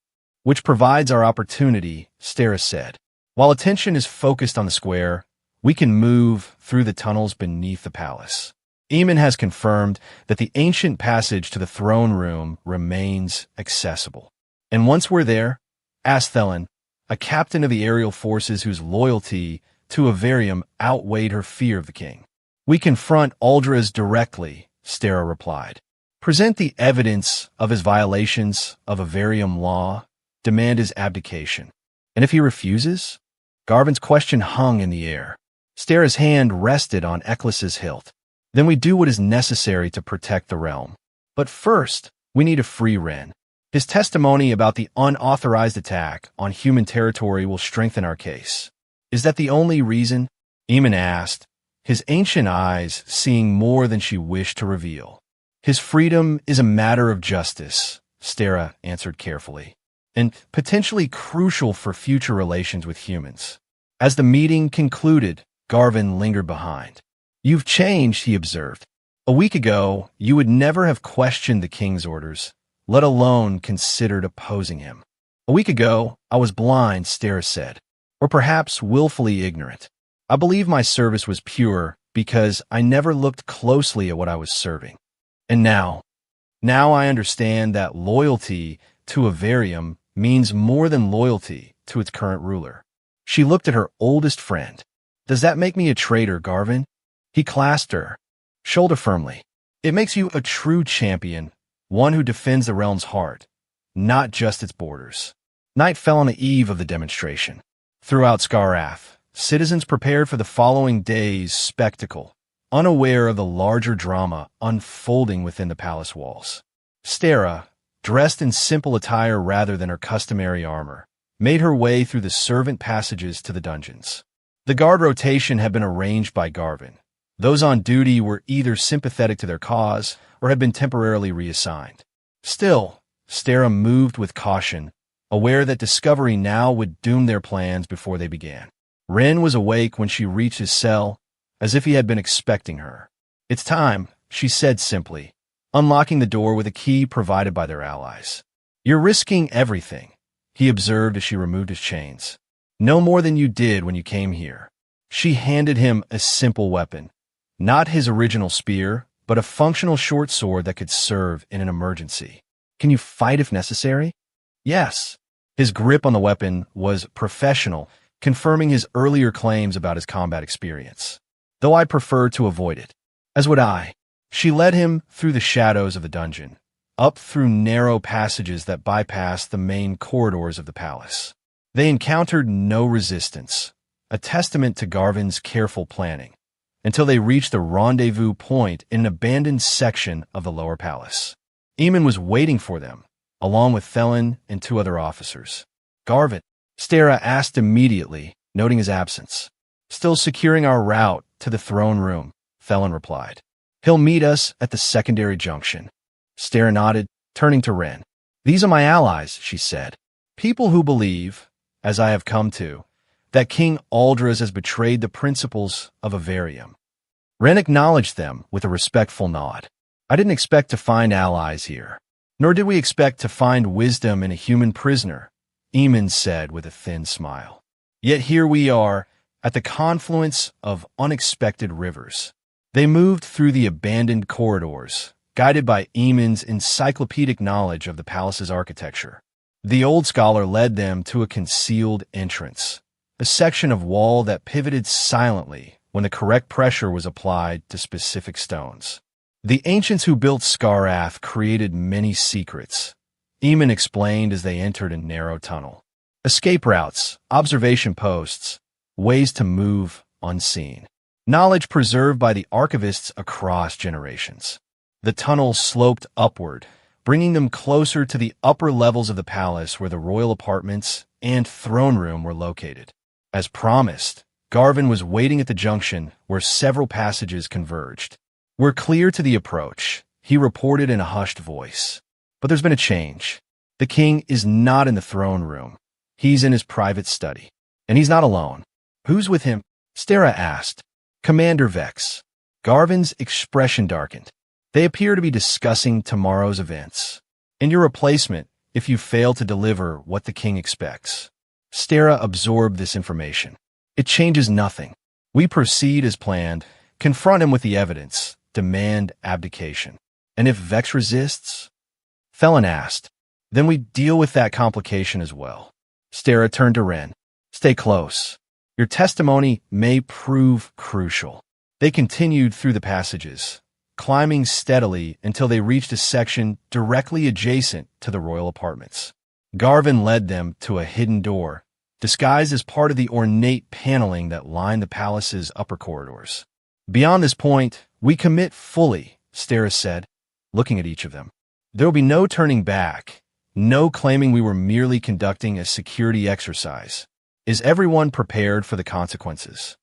which provides our opportunity, Stera said. While attention is focused on the square, we can move through the tunnels beneath the palace. Eamon has confirmed that the ancient passage to the throne room remains accessible. And once we're there, asked Thelen, a captain of the aerial forces whose loyalty to Avarium outweighed her fear of the king. We confront Aldras directly, Stera replied. Present the evidence of his violations of Avarium law, demand his abdication. And if he refuses? Garvin's question hung in the air. Stera's hand rested on Eklis's hilt. Then we do what is necessary to protect the realm. But first, we need to free Ren. His testimony about the unauthorized attack on human territory will strengthen our case. Is that the only reason? Eamon asked, his ancient eyes seeing more than she wished to reveal. His freedom is a matter of justice, Stera answered carefully, and potentially crucial for future relations with humans. As the meeting concluded, Garvin lingered behind. You've changed, he observed. A week ago, you would never have questioned the king's orders, let alone considered opposing him. A week ago, I was blind, Stera said, or perhaps willfully ignorant. I believe my service was pure because I never looked closely at what I was serving. And now I understand that loyalty to Avarium means more than loyalty to its current ruler. She looked at her oldest friend. Does that make me a traitor, Garvin? He clasped her shoulder firmly. It makes you a true champion, one who defends the realm's heart, not just its borders. Night fell on the eve of the demonstration. Throughout Scarath, citizens prepared for the following day's spectacle, unaware of the larger drama unfolding within the palace walls. Stera, dressed in simple attire rather than her customary armor, made her way through the servant passages to the dungeons. The guard rotation had been arranged by Garvin. Those on duty were either sympathetic to their cause or had been temporarily reassigned. Still, Stera moved with caution, aware that discovery now would doom their plans before they began. Ren was awake when she reached his cell, as if he had been expecting her. It's time, she said simply, unlocking the door with a key provided by their allies. You're risking everything, he observed as she removed his chains. No more than you did when you came here. She handed him a simple weapon, not his original spear, but a functional short sword that could serve in an emergency. Can you fight if necessary? Yes. His grip on the weapon was professional, confirming his earlier claims about his combat experience. Though I prefer to avoid it. As would I. She led him through the shadows of the dungeon, up through narrow passages that bypassed the main corridors of the palace. They encountered no resistance, a testament to Garvin's careful planning, until they reached the rendezvous point in an abandoned section of the lower palace. Eamon was waiting for them, along with Thelen and 2 other officers. Garvin, Stera asked immediately, noting his absence. Still securing our route to the throne room, Felon replied. He'll meet us at the secondary junction. Stara nodded, turning to Ren. These are my allies, she said. People who believe, as I have come to, that King Aldras has betrayed the principles of Avarium. Ren acknowledged them with a respectful nod. I didn't expect to find allies here. Nor did we expect to find wisdom in a human prisoner, Eamon said with a thin smile. Yet here we are, at the confluence of unexpected rivers. They moved through the abandoned corridors, guided by Eamon's encyclopedic knowledge of the palace's architecture. The old scholar led them to a concealed entrance, a section of wall that pivoted silently when the correct pressure was applied to specific stones. The ancients who built Scarath created many secrets, Eamon explained as they entered a narrow tunnel. Escape routes, observation posts, ways to move unseen. Knowledge preserved by the archivists across generations. The tunnel sloped upward, bringing them closer to the upper levels of the palace where the royal apartments and throne room were located. As promised, Garvin was waiting at the junction where several passages converged. We're clear to the approach, he reported in a hushed voice. But there's been a change. The king is not in the throne room. He's in his private study. And he's not alone. Who's with him? Stara asked. Commander Vex. Garvin's expression darkened. They appear to be discussing tomorrow's events. And your replacement if you fail to deliver what the king expects. Stara absorbed this information. It changes nothing. We proceed as planned, confront him with the evidence, demand abdication. And if Vex resists? Felon asked. Then we deal with that complication as well. Stara turned to Ren. Stay close. Your testimony may prove crucial. They continued through the passages, climbing steadily until they reached a section directly adjacent to the royal apartments. Garvin led them to a hidden door, disguised as part of the ornate paneling that lined the palace's upper corridors. Beyond this point, we commit fully, Stara said, looking at each of them. There will be no turning back, no claiming we were merely conducting a security exercise. Is everyone prepared for the consequences?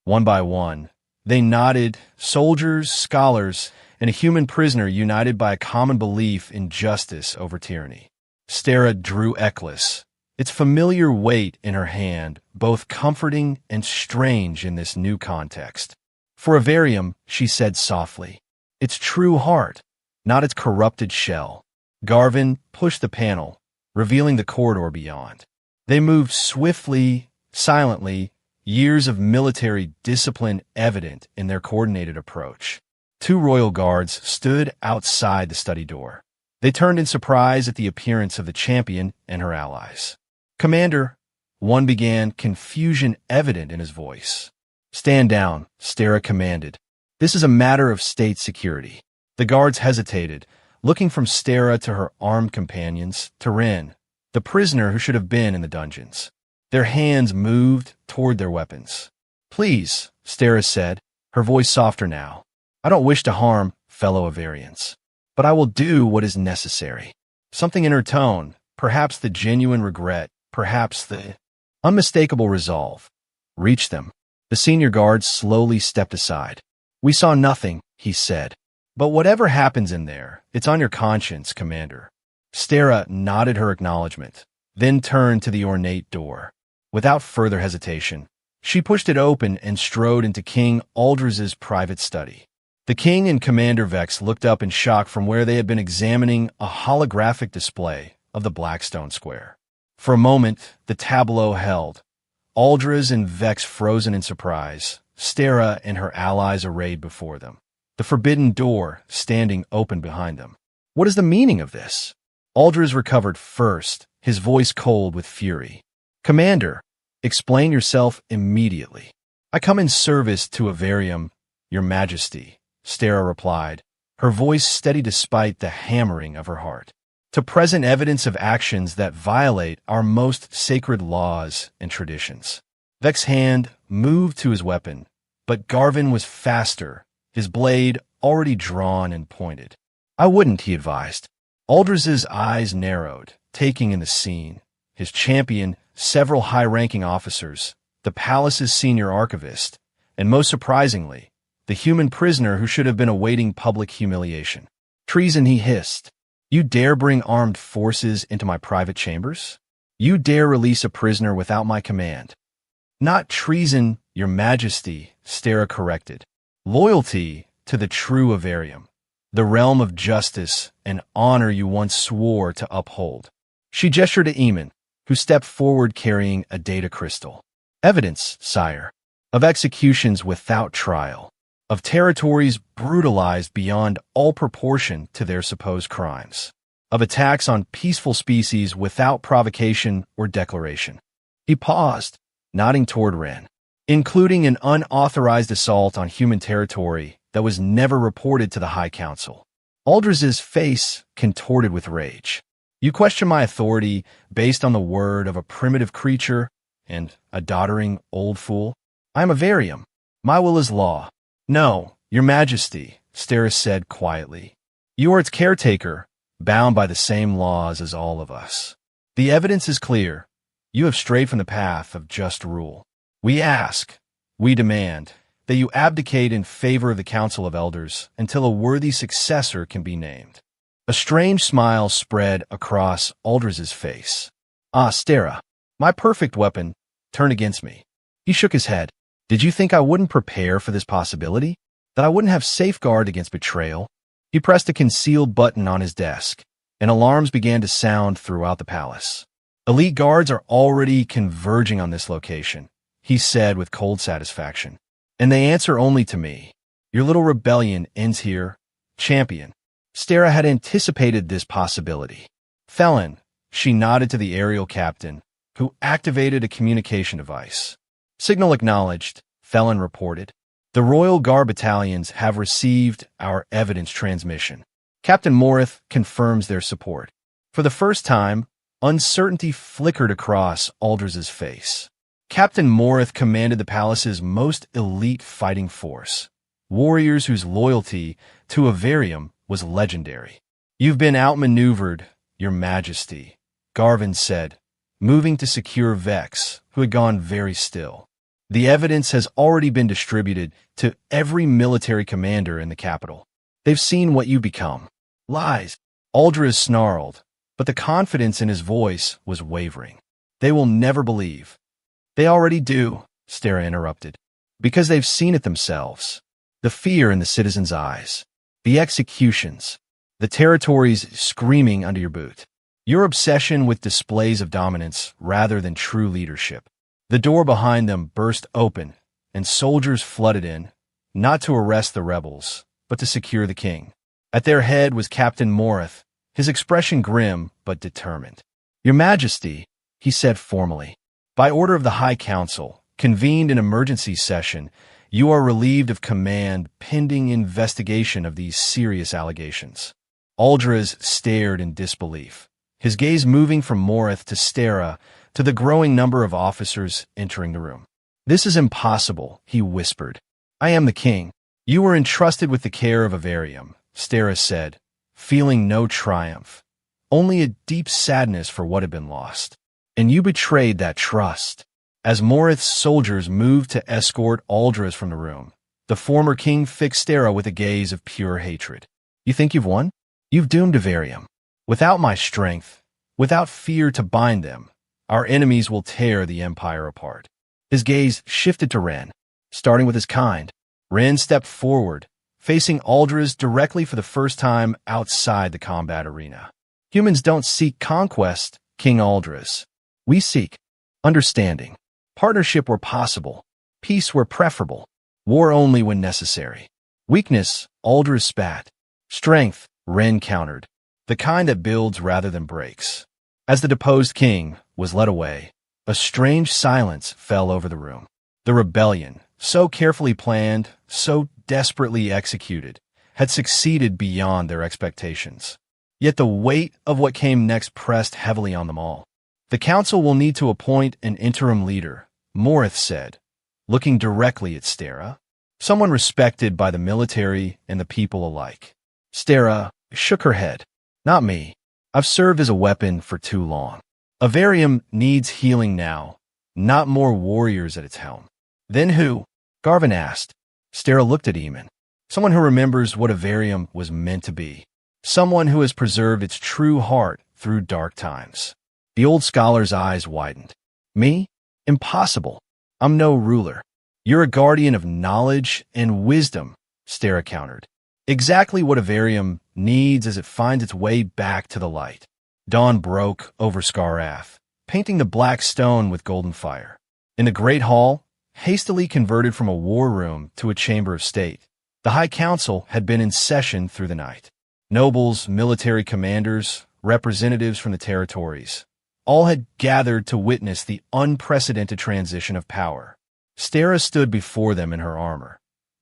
One by one, they nodded, soldiers, scholars, and a human prisoner united by a common belief in justice over tyranny. Stara drew Eklis, its familiar weight in her hand, both comforting and strange in this new context. For Avarium, she said softly, its true heart, not its corrupted shell. Garvin pushed the panel, revealing the corridor beyond. They moved swiftly, silently, years of military discipline evident in their coordinated approach. 2 royal guards stood outside the study door. They turned in surprise at the appearance of the champion and her allies. Commander, one began, confusion evident in his voice. Stand down, Stara commanded. This is a matter of state security. The guards hesitated, looking from Stara to her armed companions, to Ren, the prisoner who should have been in the dungeons. Their hands moved toward their weapons. Please, Stara said, her voice softer now. I don't wish to harm fellow Avarians, but I will do what is necessary. Something in her tone, perhaps the genuine regret, perhaps the unmistakable resolve, reached them. The senior guard slowly stepped aside. We saw nothing, he said. But whatever happens in there, it's on your conscience, Commander. Stara nodded her acknowledgement, then turned to the ornate door. Without further hesitation, she pushed it open and strode into King Aldraz's private study. The king and Commander Vex looked up in shock from where they had been examining a holographic display of the Blackstone Square. For a moment, the tableau held. Aldras and Vex frozen in surprise, Stara and her allies arrayed before them, the forbidden door standing open behind them. What is the meaning of this? Aldras recovered first, his voice cold with fury. Commander, explain yourself immediately. I come in service to Avarium, your majesty, Stara replied, her voice steady despite the hammering of her heart. To present evidence of actions that violate our most sacred laws and traditions. Vex's hand moved to his weapon, but Garvin was faster, his blade already drawn and pointed. I wouldn't, he advised. Aldras's eyes narrowed, taking in the scene, his champion, several high-ranking officers, the palace's senior archivist, and most surprisingly, the human prisoner who should have been awaiting public humiliation. Treason, he hissed. You dare bring armed forces into my private chambers? You dare release a prisoner without my command? Not treason, your majesty, Stera corrected. Loyalty to the true Avarium, the realm of justice and honor you once swore to uphold. She gestured to Eamon, who stepped forward carrying a data crystal. Evidence, sire, of executions without trial, of territories brutalized beyond all proportion to their supposed crimes, of attacks on peaceful species without provocation or declaration. He paused, nodding toward Ren, including an unauthorized assault on human territory that was never reported to the High Council. Aldriz's face contorted with rage. You question my authority based on the word of a primitive creature and a doddering old fool? I am a Avarium. My will is law. No, your majesty, Steris said quietly. You are its caretaker, bound by the same laws as all of us. The evidence is clear. You have strayed from the path of just rule. We ask, we demand, that you abdicate in favor of the Council of Elders until a worthy successor can be named. A strange smile spread across Aldriz's face. Ah, Stera, my perfect weapon, turned against me. He shook his head. Did you think I wouldn't prepare for this possibility? That I wouldn't have safeguard against betrayal? He pressed a concealed button on his desk, and alarms began to sound throughout the palace. Elite guards are already converging on this location, he said with cold satisfaction. And they answer only to me. Your little rebellion ends here, champion. Stera had anticipated this possibility. Felon, she nodded to the aerial captain, who activated a communication device. Signal acknowledged, Felon reported. The Royal Guard battalions have received our evidence transmission. Captain Morith confirms their support. For the first time, uncertainty flickered across Aldriz's face. Captain Morith commanded the palace's most elite fighting force, warriors whose loyalty to Avarium was legendary. You've been outmaneuvered, your majesty, Garvin said, moving to secure Vex, who had gone very still. The evidence has already been distributed to every military commander in the capital. They've seen what you become. Lies. Aldriz snarled, but the confidence in his voice was wavering. They will never believe. They already do, Stera interrupted, because they've seen it themselves. The fear in the citizens' eyes, the executions, the territories screaming under your boot. Your obsession with displays of dominance rather than true leadership. The door behind them burst open, and soldiers flooded in, not to arrest the rebels, but to secure the king. At their head was Captain Morith, his expression grim but determined. Your Majesty, he said formally, by order of the High Council, convened an emergency session, you are relieved of command pending investigation of these serious allegations. Aldriz stared in disbelief, his gaze moving from Morith to Stera to the growing number of officers entering the room. This is impossible, he whispered. I am the king. You were entrusted with the care of Avarium, Stera said, feeling no triumph, only a deep sadness for what had been lost. And you betrayed that trust. As Morith's soldiers moved to escort Aldriz from the room, the former king fixed Stera with a gaze of pure hatred. You think you've won? You've doomed Avarium. Without my strength, without fear to bind them, our enemies will tear the Empire apart. His gaze shifted to Ren, starting with his kind. Ren stepped forward, facing Aldriz directly for the first time outside the combat arena. Humans don't seek conquest, King Aldriz. We seek understanding. Partnership where possible, peace where preferable, war only when necessary. Weakness, Aldriz spat. Strength, Ren countered, the kind that builds rather than breaks. As the deposed king was led away, a strange silence fell over the room. The rebellion, so carefully planned, so desperately executed, had succeeded beyond their expectations. Yet the weight of what came next pressed heavily on them all. The council will need to appoint an interim leader, Morith said, looking directly at Stera, someone respected by the military and the people alike. Stera shook her head. Not me. I've served as a weapon for too long. Avarium needs healing now, not more warriors at its helm. Then who? Garvin asked. Stera looked at Eamon. Someone who remembers what Avarium was meant to be. Someone who has preserved its true heart through dark times. The old scholar's eyes widened. Me? Impossible. I'm no ruler. You're a guardian of knowledge and wisdom, Stera countered. Exactly what Avarium needs as it finds its way back to the light. Dawn broke over Scar-Ath, painting the black stone with golden fire. In the great hall, hastily converted from a war room to a chamber of state, the High Council had been in session through the night. Nobles, military commanders, representatives from the territories, all had gathered to witness the unprecedented transition of power. Stera stood before them in her armor.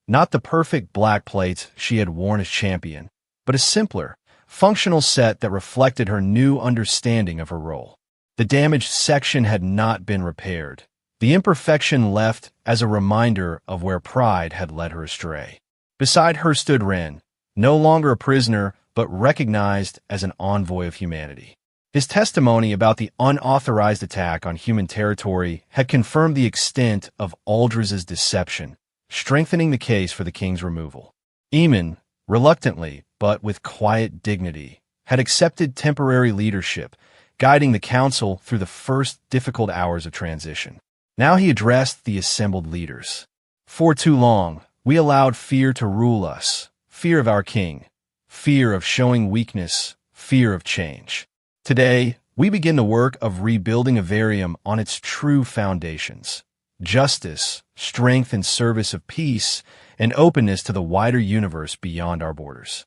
Not the perfect black plates she had worn as champion, but a simpler, functional set that reflected her new understanding of her role. The damaged section had not been repaired, the imperfection left as a reminder of where pride had led her astray. Beside her stood Ren, no longer a prisoner, but recognized as an envoy of humanity. His testimony about the unauthorized attack on human territory had confirmed the extent of Aldriz's deception, strengthening the case for the king's removal. Eamon, reluctantly but with quiet dignity, had accepted temporary leadership, guiding the council through the first difficult hours of transition. Now he addressed the assembled leaders. For too long, we allowed fear to rule us, fear of our king, fear of showing weakness, fear of change. Today, we begin the work of rebuilding Avarium on its true foundations: justice, strength and service of peace, and openness to the wider universe beyond our borders.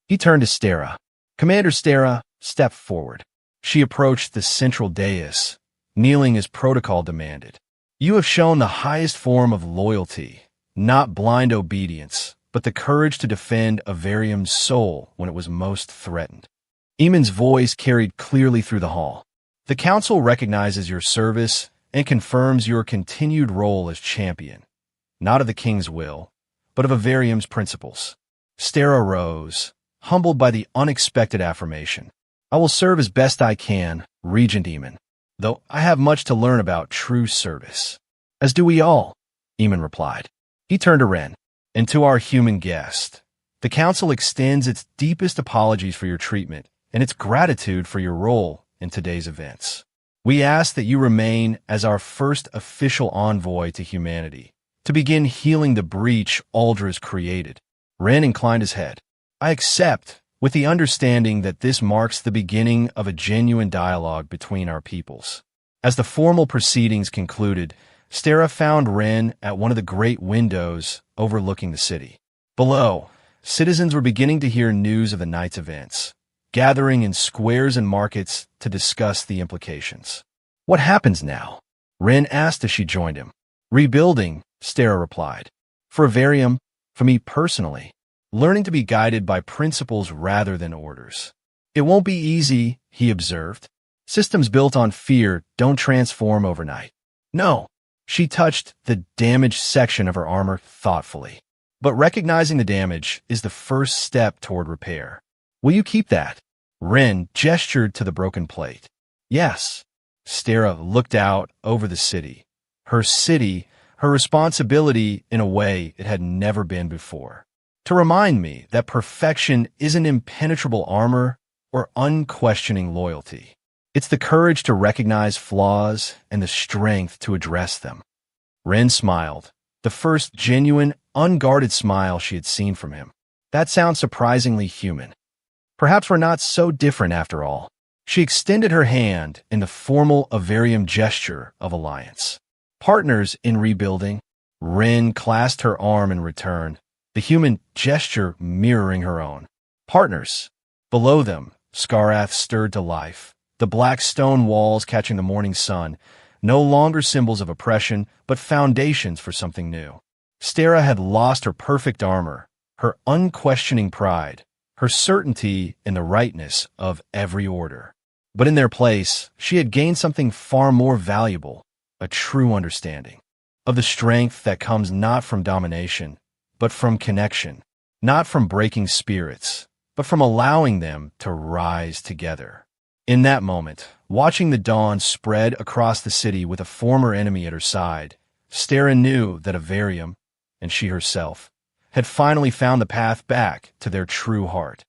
He turned to Stera. Commander Stera stepped forward. She approached the central dais, kneeling as protocol demanded. You have shown the highest form of loyalty, not blind obedience, but the courage to defend Avarium's soul when it was most threatened. Eamon's voice carried clearly through the hall. The council recognizes your service and confirms your continued role as champion, not of the king's will, but of Avarium's principles. Stera rose, humbled by the unexpected affirmation. I will serve as best I can, Regent Eamon, though I have much to learn about true service. As do we all, Eamon replied. He turned to Ren. And to our human guest, the council extends its deepest apologies for your treatment and its gratitude for your role in today's events. We ask that you remain as our first official envoy to humanity, to begin healing the breach Aldriz created. Ren inclined his head. I accept, with the understanding that this marks the beginning of a genuine dialogue between our peoples. As the formal proceedings concluded, Stera found Ren at one of the great windows overlooking the city. Below, citizens were beginning to hear news of the night's events, gathering in squares and markets to discuss the implications. What happens now? Ren asked as she joined him. Rebuilding, Stera replied. For Avarium, for me personally, learning to be guided by principles rather than orders. It won't be easy, he observed. Systems built on fear don't transform overnight. No. She touched the damaged section of her armor thoughtfully. But recognizing the damage is the first step toward repair. Will you keep that? Ren gestured to the broken plate. Yes. Stera looked out over the city. Her responsibility in a way it had never been before. To remind me that perfection isn't impenetrable armor or unquestioning loyalty. It's the courage to recognize flaws and the strength to address them. Ren smiled, the first genuine, unguarded smile she had seen from him. That sounds surprisingly human. Perhaps we're not so different after all. She extended her hand in the formal Avarium gesture of alliance. Partners in rebuilding, Ren clasped her arm in return, the human gesture mirroring her own. Partners. Below them, Scar-Ath stirred to life. The black stone walls catching the morning sun, no longer symbols of oppression, but foundations for something new. Stera had lost her perfect armor, her unquestioning pride, her certainty in the rightness of every order. But in their place, she had gained something far more valuable, a true understanding of the strength that comes not from domination, but from connection, not from breaking spirits, but from allowing them to rise together. In that moment, Watching the dawn spread across the city with a former enemy at her side, Stera knew that Avarium, and she herself, had finally found the path back to their true heart.